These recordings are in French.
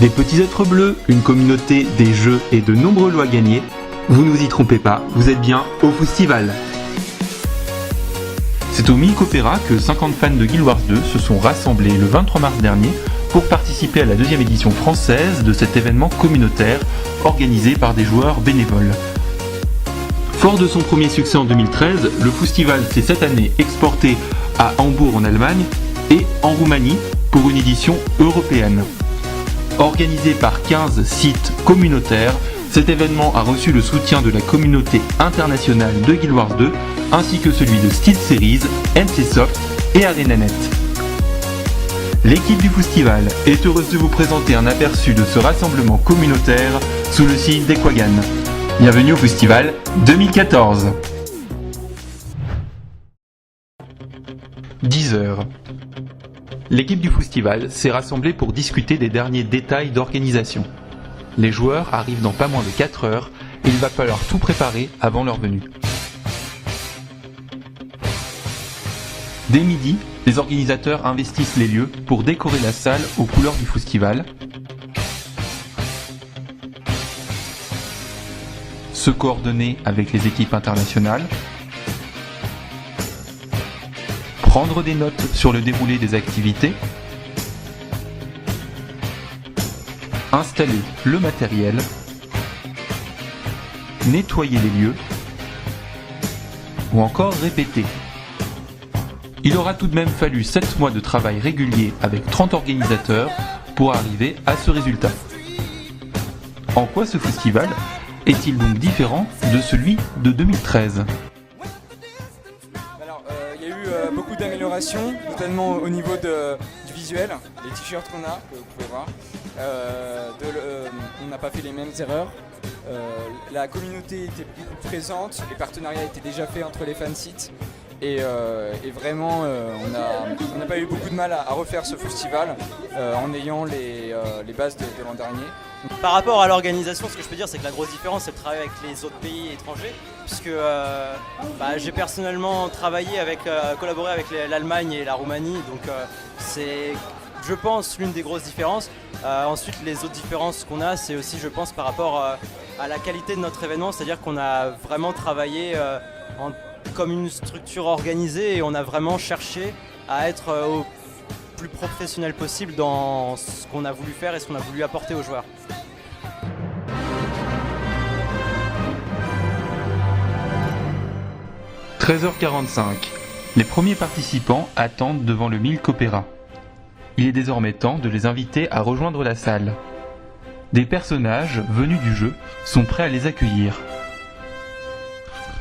Des petits êtres bleus, une communauté, des jeux et de nombreux lots à gagner. Vous ne vous y trompez pas, vous êtes bien au Festival. C'est au Milk Opéra que 50 fans de Guild Wars 2 se sont rassemblés le 23 mars dernier pour participer à la deuxième édition française de cet événement communautaire organisé par des joueurs bénévoles. Fort de son premier succès en 2013, le festival s'est cette année exporté à Hambourg en Allemagne et en Roumanie pour une édition européenne. Organisé par 15 sites communautaires, cet événement a reçu le soutien de la communauté internationale de Guild Wars 2 ainsi que celui de SteelSeries, NCSoft et ArenaNet. L'équipe du festival est heureuse de vous présenter un aperçu de ce rassemblement communautaire sous le signe d'Equagan. Bienvenue au Festival 2014. 10h. L'équipe du festival s'est rassemblée pour discuter des derniers détails d'organisation. Les joueurs arrivent dans pas moins de 4 heures et il va falloir tout préparer avant leur venue. Dès midi, les organisateurs investissent les lieux pour décorer la salle aux couleurs du festival, se coordonner avec les équipes internationales, prendre des notes sur le déroulé des activités, installer le matériel, nettoyer les lieux ou encore répéter. Il aura tout de même fallu 7 mois de travail régulier avec 30 organisateurs pour arriver à ce résultat. En quoi ce festival est-il donc différent de celui de 2013 ? Alors, il y a eu beaucoup d'améliorations, notamment au niveau du visuel, les t-shirts qu'on a, que vous pouvez voir. On n'a pas fait les mêmes erreurs. La communauté était beaucoup plus présente, les partenariats étaient déjà faits entre les fansites. Et vraiment, on n'a pas eu beaucoup de mal à refaire ce festival en ayant les bases de l'an dernier. Par rapport à l'organisation, ce que je peux dire, c'est que la grosse différence, c'est de travailler avec les autres pays étrangers, puisque j'ai personnellement collaboré avec l'Allemagne et la Roumanie, donc c'est, je pense, l'une des grosses différences. Ensuite, les autres différences qu'on a, c'est aussi, je pense, par rapport à la qualité de notre événement, c'est-à-dire qu'on a vraiment travaillé comme une structure organisée et on a vraiment cherché à être au plus professionnel possible dans ce qu'on a voulu faire et ce qu'on a voulu apporter aux joueurs. « 13h45. Les premiers participants attendent devant le Milk Opéra. Il est désormais temps de les inviter à rejoindre la salle. Des personnages venus du jeu sont prêts à les accueillir.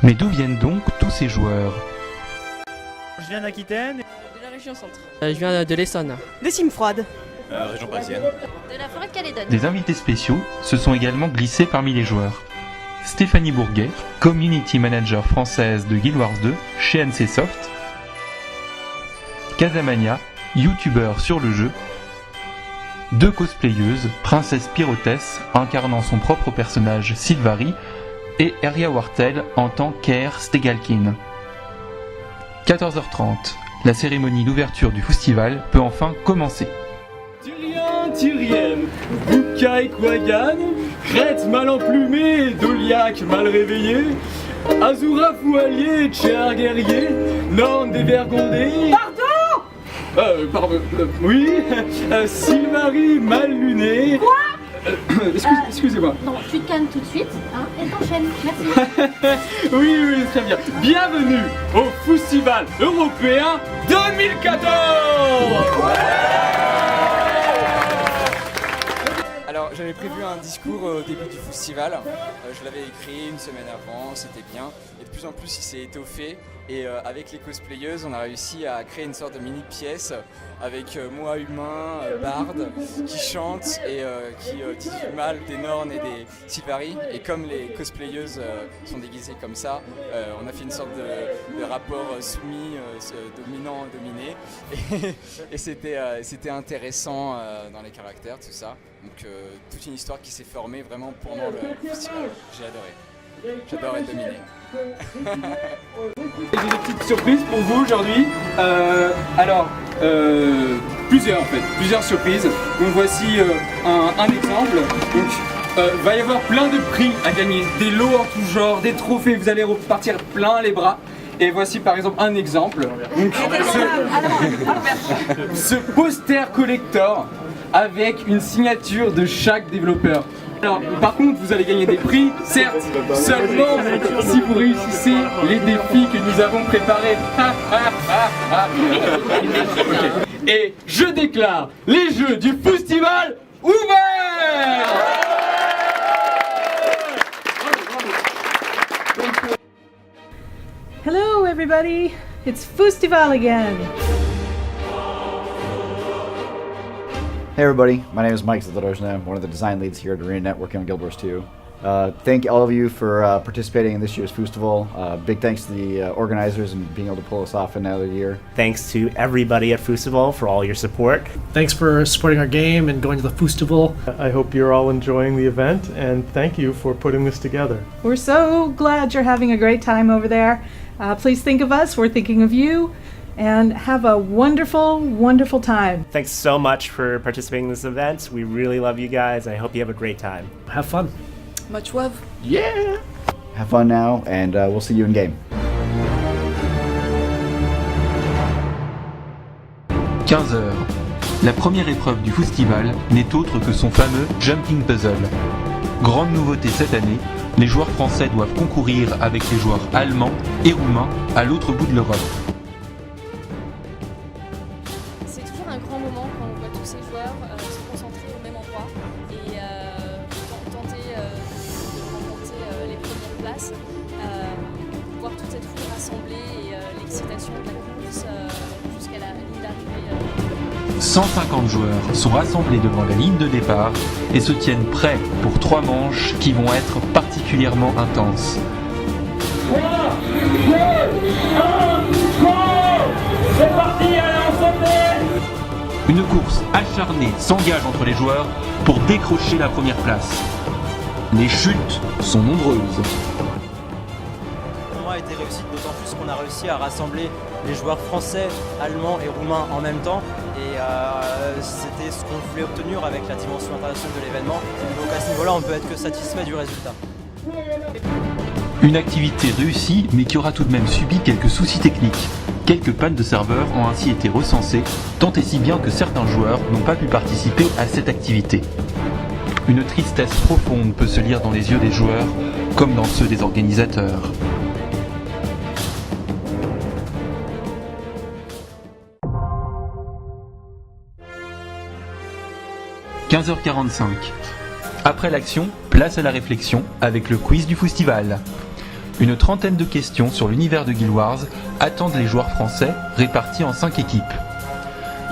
Mais d'où viennent donc tous ces joueurs ? Je viens d'Aquitaine. De la région centre. Je viens de l'Essonne. De Simfroide. Région parisienne. De la forêt de Calédonie. Des invités spéciaux se sont également glissés parmi les joueurs. Stéphanie Bourguet, Community Manager française de Guild Wars 2 chez NCSoft. Casamania, youtubeur sur le jeu. 2 cosplayeuses, Princesse Pyrotess incarnant son propre personnage Sylvari et Eria Wartel en tant qu'Air Stegalkin. 14h30, la cérémonie d'ouverture du festival peut enfin commencer. Tyrien, Tyrienne, Bouka et Quagan, Crète mal emplumée, Doliac mal réveillé, Azura Foualier, Tcher guerrier, Norne dévergondée. Pardon oui, Sylvari mal luné. Quoi Excusez-moi. Non, tu te calmes tout de suite et t'enchaînes. Merci. Oui, très bien. Bienvenue au Festival européen 2014. Alors, j'avais prévu un discours au début du festival. Je l'avais écrit une semaine avant, c'était bien. Et de plus en plus, il s'est étoffé. Et avec les cosplayeuses, on a réussi à créer une sorte de mini-pièce avec moi humain, Bard, qui chante et qui dit du mal des Nornes et des Sylvari. Et comme les cosplayeuses sont déguisées comme ça, on a fait une sorte de rapport soumis, dominant-dominé. Et c'était intéressant dans les caractères, tout ça. Donc toute une histoire qui s'est formée vraiment pendant le festival. J'ai adoré. J'adore être dominé. J'ai des petites surprises pour vous aujourd'hui. plusieurs surprises. Donc voici un exemple. Donc va y avoir plein de prix à gagner, des lots en tout genre, des trophées, vous allez repartir plein les bras. Et voici par exemple un exemple. Donc, ce poster collector avec une signature de chaque développeur. Alors, par contre, vous allez gagner des prix, certes, seulement si vous réussissez les défis que nous avons préparés. Okay. Et je déclare les jeux du festival ouverts. Hello everybody, it's Festival again. Hey everybody, my name is Mike Zadorozhny, one of the design leads here at Arena Networking on Guild Wars 2. Thank all of you for participating in this year's festival. Big thanks to the organizers and being able to pull us off another year. Thanks to everybody at Festival for all your support. Thanks for supporting our game and going to the festival. I hope you're all enjoying the event, and thank you for putting this together. We're so glad you're having a great time over there. Please think of us, we're thinking of you, and have a wonderful, wonderful time. Thanks so much for participating in this event. We really love you guys, and I hope you have a great time. Have fun. Much love. Yeah! Have fun now, and we'll see you in game. 15h. La première épreuve du festival n'est autre que son fameux Jumping Puzzle. Grande nouveauté cette année, les joueurs français doivent concourir avec les joueurs allemands et roumains à l'autre bout de l'Europe. C'est toujours un grand moment quand on voit tous ces joueurs se concentrer au même endroit et tenter de remporter les premières places, voir toute cette foule rassemblée et l'excitation de la course jusqu'à la ligne d'arrivée. 150 joueurs sont rassemblés devant la ligne de départ et se tiennent prêts pour 3 manches qui vont être particulièrement intenses. 3, 2, 1, go! C'est parti, allez on saute! Une course acharnée s'engage entre les joueurs pour décrocher la première place. Les chutes sont nombreuses. Pour moi, a été réussi d'autant plus qu'on a réussi à rassembler les joueurs français, allemands et roumains en même temps. Et c'était ce qu'on voulait obtenir avec la dimension internationale de l'événement. Donc à ce niveau-là, on peut être que satisfait du résultat. Une activité réussie, mais qui aura tout de même subi quelques soucis techniques. Quelques pannes de serveurs ont ainsi été recensées, tant et si bien que certains joueurs n'ont pas pu participer à cette activité. Une tristesse profonde peut se lire dans les yeux des joueurs, comme dans ceux des organisateurs. « 15h45. Après l'action, place à la réflexion avec le quiz du festival. Une trentaine de questions sur l'univers de Guild Wars attendent les joueurs français répartis en 5 équipes.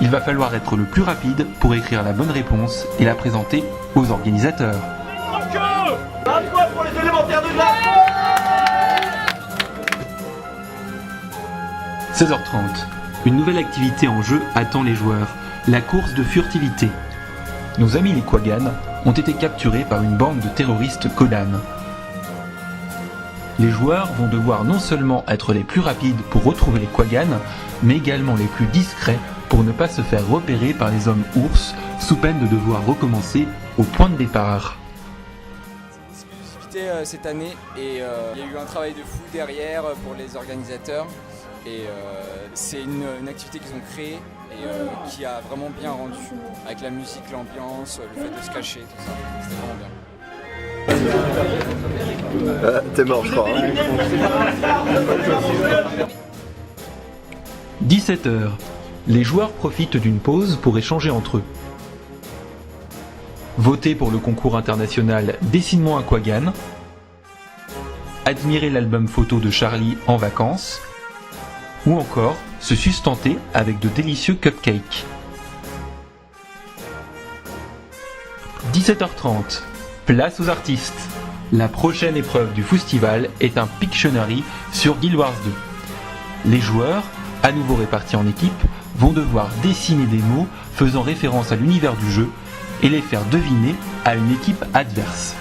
Il va falloir être le plus rapide pour écrire la bonne réponse et la présenter aux organisateurs. 16h30. Une nouvelle activité en jeu attend les joueurs, la course de furtivité. Nos amis les Quaggan ont été capturés par une bande de terroristes Kodan. Les joueurs vont devoir non seulement être les plus rapides pour retrouver les Quaggan, mais également les plus discrets pour ne pas se faire repérer par les hommes ours, sous peine de devoir recommencer au point de départ. C'est une exclusivité cette année et il y a eu un travail de fou derrière pour les organisateurs. Et c'est une activité qu'ils ont créée et qui a vraiment bien rendu. Avec la musique, l'ambiance, le fait de se cacher, tout ça. C'était vraiment bien. T'es mort, je crois. 17h. Les joueurs profitent d'une pause pour échanger entre eux. Voter pour le concours international Dessine-moi un Quaggan. Admirer l'album photo de Charlie en vacances. Ou encore se sustenter avec de délicieux cupcakes. 17h30. Place aux artistes. La prochaine épreuve du festival est un Pictionary sur Guild Wars 2. Les joueurs, à nouveau répartis en équipes, vont devoir dessiner des mots faisant référence à l'univers du jeu et les faire deviner à une équipe adverse.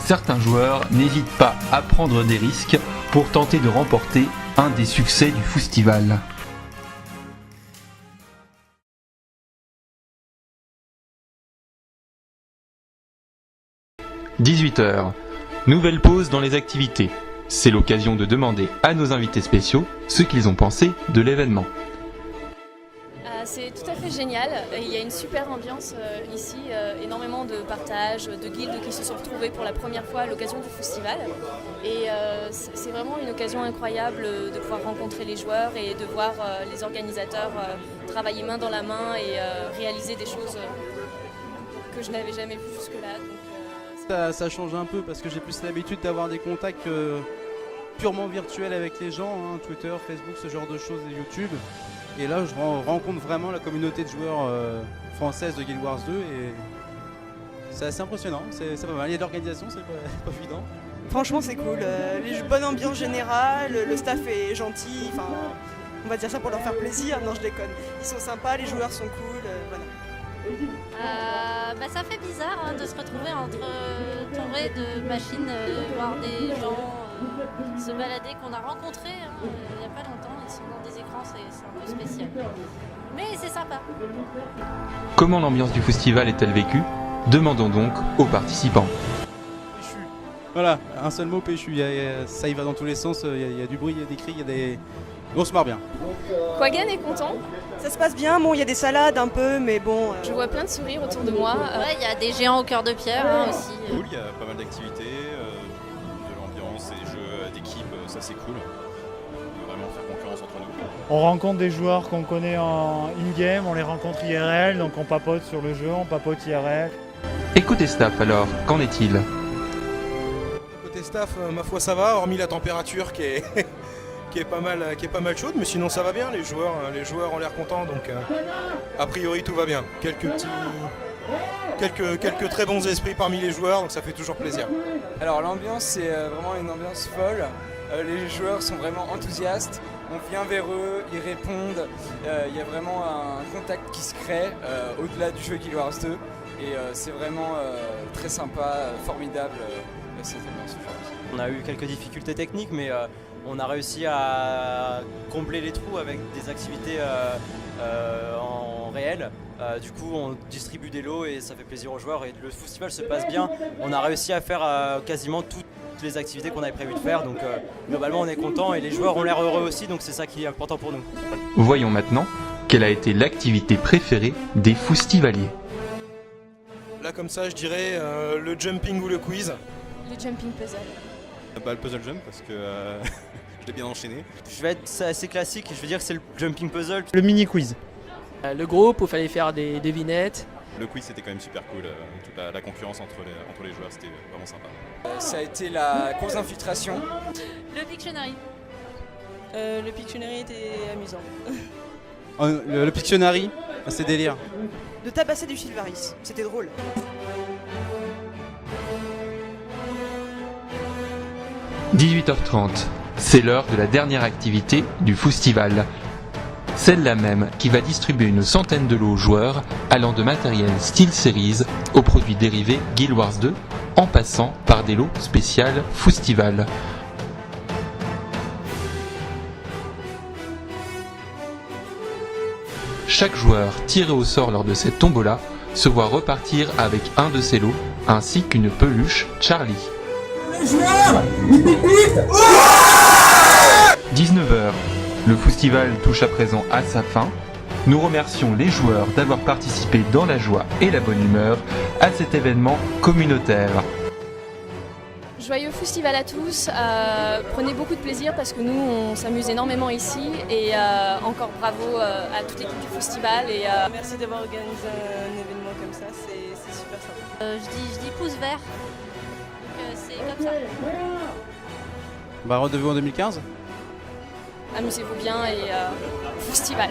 Certains joueurs n'hésitent pas à prendre des risques pour tenter de remporter un des succès du festival. 18h. Nouvelle pause dans les activités. C'est l'occasion de demander à nos invités spéciaux ce qu'ils ont pensé de l'événement. C'est tout à fait génial. Il y a une super ambiance ici, énormément de partage, de guildes qui se sont retrouvées pour la première fois à l'occasion du festival. Et c'est vraiment une occasion incroyable de pouvoir rencontrer les joueurs et de voir les organisateurs travailler main dans la main et réaliser des choses que je n'avais jamais vues jusque-là. Ça change un peu parce que j'ai plus l'habitude d'avoir des contacts purement virtuels avec les gens, hein, Twitter, Facebook, ce genre de choses et YouTube. Et là, je rencontre vraiment la communauté de joueurs française de Guild Wars 2 et c'est assez impressionnant, c'est pas mal. Il y a de l'organisation, c'est pas évident. Franchement, c'est cool. Bonne ambiance générale, le staff est gentil, enfin, on va dire ça pour leur faire plaisir. Non, je déconne. Ils sont sympas, les joueurs sont cool, voilà. Ça fait bizarre de se retrouver entouré de machines, voir des gens se balader qu'on a rencontrés il n'y a pas longtemps. Ils sont dans des écrans, c'est un peu spécial. Mais c'est sympa. Comment l'ambiance du festival est-elle vécue? Demandons donc aux participants. Péchu. Voilà, un seul mot, péchu. Ça y va dans tous les sens, il y a du bruit, il y a des cris, il y a des... On se marre bien. Quagan est content. Ça se passe bien, bon, il y a des salades un peu, mais bon... Je vois plein de sourires autour de moi. Ouais, il y a des géants au cœur de pierre aussi. Cool, il y a pas mal d'activités, de l'ambiance, des jeux d'équipe, ça c'est cool. On peut vraiment faire concurrence entre nous. On rencontre des joueurs qu'on connaît en in-game, on les rencontre IRL, donc on papote sur le jeu, on papote IRL. Et côté staff alors, qu'en est-il? Côté staff, ma foi ça va, hormis la température qui est... qui est pas mal chaude, mais sinon ça va bien, les joueurs ont l'air contents, donc a priori tout va bien. Quelques très bons esprits parmi les joueurs, donc ça fait toujours plaisir. Alors l'ambiance, c'est vraiment une ambiance folle. Les joueurs sont vraiment enthousiastes, on vient vers eux, ils répondent, il y a vraiment un contact qui se crée au-delà du jeu Guild Wars 2, et c'est vraiment très sympa, formidable cette ambiance aujourd'hui. On a eu quelques difficultés techniques, mais on a réussi à combler les trous avec des activités en réel. Du coup, on distribue des lots et ça fait plaisir aux joueurs. Et le festival se passe bien. On a réussi à faire quasiment toutes les activités qu'on avait prévu de faire. Donc globalement, on est content et les joueurs ont l'air heureux aussi. Donc c'est ça qui est important pour nous. Voyons maintenant quelle a été l'activité préférée des festivaliers. Là comme ça, je dirais le jumping ou le quiz. Le jumping puzzle. Le puzzle jump parce que je l'ai bien enchaîné. Je vais être assez classique, je vais dire que c'est le jumping puzzle. Le mini quiz. Le groupe où il fallait faire des devinettes. Le quiz c'était quand même super cool, toute la concurrence entre les joueurs c'était vraiment sympa. Ça a été la course d'infiltration. Le Pictionary. Le Pictionary était amusant. Le Pictionary, c'est délire. De tabasser du Sylvaris, c'était drôle. – 18h30, c'est l'heure de la dernière activité du festival. Celle-là même qui va distribuer une centaine de lots aux joueurs allant de matériel SteelSeries aux produits dérivés Guild Wars 2 en passant par des lots spécial festival. Chaque joueur tiré au sort lors de cette tombola se voit repartir avec un de ses lots ainsi qu'une peluche Charlie. 19h, le festival touche à présent à sa fin. Nous remercions les joueurs d'avoir participé dans la joie et la bonne humeur à cet événement communautaire. Joyeux festival à tous, prenez beaucoup de plaisir parce que nous on s'amuse énormément ici et encore bravo à toute l'équipe du festival. Et, Merci d'avoir organisé un événement comme ça, c'est super sympa. Je dis pouce vert. C'est comme ça. Rendez-vous en 2015. Amusez-vous bien et festival.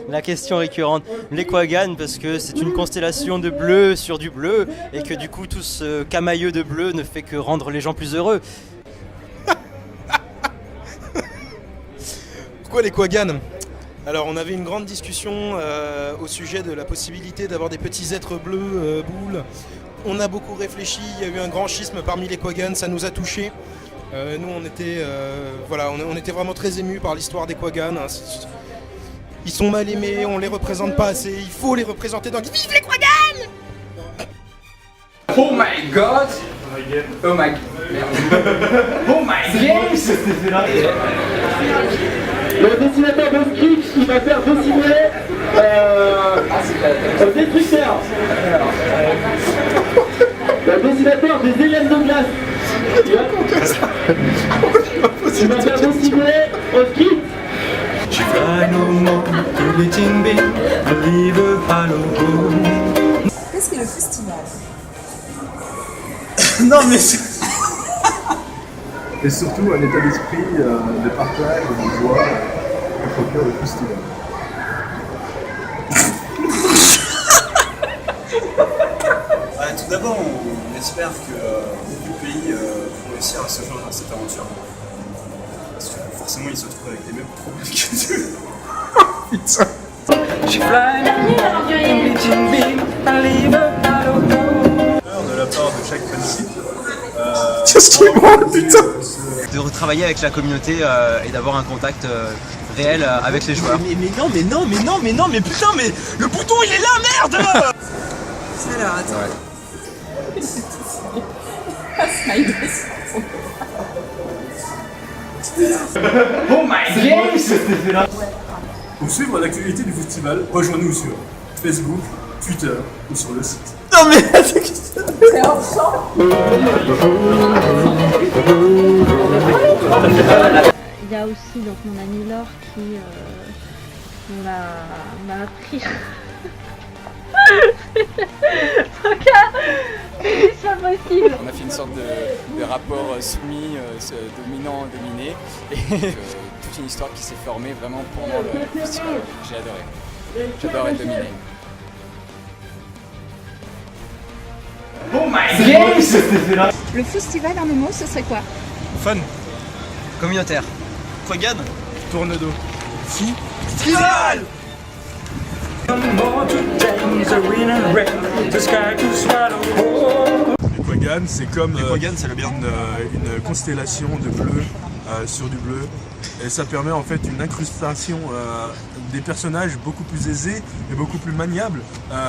La question récurrente, les Quaggan, parce que c'est une constellation de bleu sur du bleu, et que du coup tout ce camailleux de bleu ne fait que rendre les gens plus heureux. Pourquoi les Quaggan? Alors on avait une grande discussion au sujet de la possibilité d'avoir des petits êtres bleus, boules. On a beaucoup réfléchi, il y a eu un grand schisme parmi les Quaggan, ça nous a touchés. Nous on était, on était vraiment très émus par l'histoire des Quaggan. Ils sont mal aimés, on les représente pas assez, il faut les représenter dans... Vive les Quaggan! Oh my god! Oh my... Oh my game! Le dessinateur de script, il va faire dessiner le destructeur. Le dessinateur des élèves de classe. Il va faire dessiner au script. Qu'est-ce qu'est le festival? Non mais... Et surtout un état d'esprit de partage et de joie qui procure le festival. Tout d'abord, on espère que beaucoup de pays vont réussir à se joindre à cette aventure. Parce que forcément, ils se retrouvent avec les mêmes problèmes que nous. Putain. De la part de chaque principe. Qu'est-ce qui est moi, putain? De retravailler avec la communauté et d'avoir un contact réel avec les joueurs. Mais putain, mais le bouton il est là, merde! Alors attends. Oh my game! Pour suivre l'actualité du festival, rejoignez-nous sur Facebook, Twitter ou sur le site. Non mais... C'est hors champ. Il y a aussi donc mon ami Laure qui m'a appris. C'est pas possible. On a fait une sorte de rapport soumis, dominant-dominé, et toute une histoire qui s'est formée vraiment pendant le festival. J'ai adoré. J'adore être dominé. Oh my game! Le festival en un mot, ce serait quoi? Fun. Communautaire. Quaggan. Tourne d'eau. Fou. Festival. Les Quaggan, c'est comme c'est le bien. une constellation de bleu sur du bleu. Et ça permet en fait une incrustation des personnages beaucoup plus aisés et beaucoup plus maniables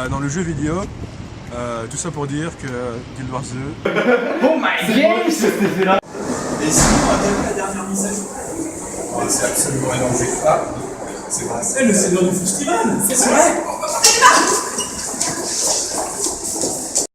dans le jeu vidéo. Tout ça pour dire que Guild Wars 2... Oh my game! Et sinon, la dernière mise à jour. C'est absolument énorme. C'est le Seigneur du Festival. C'est vrai.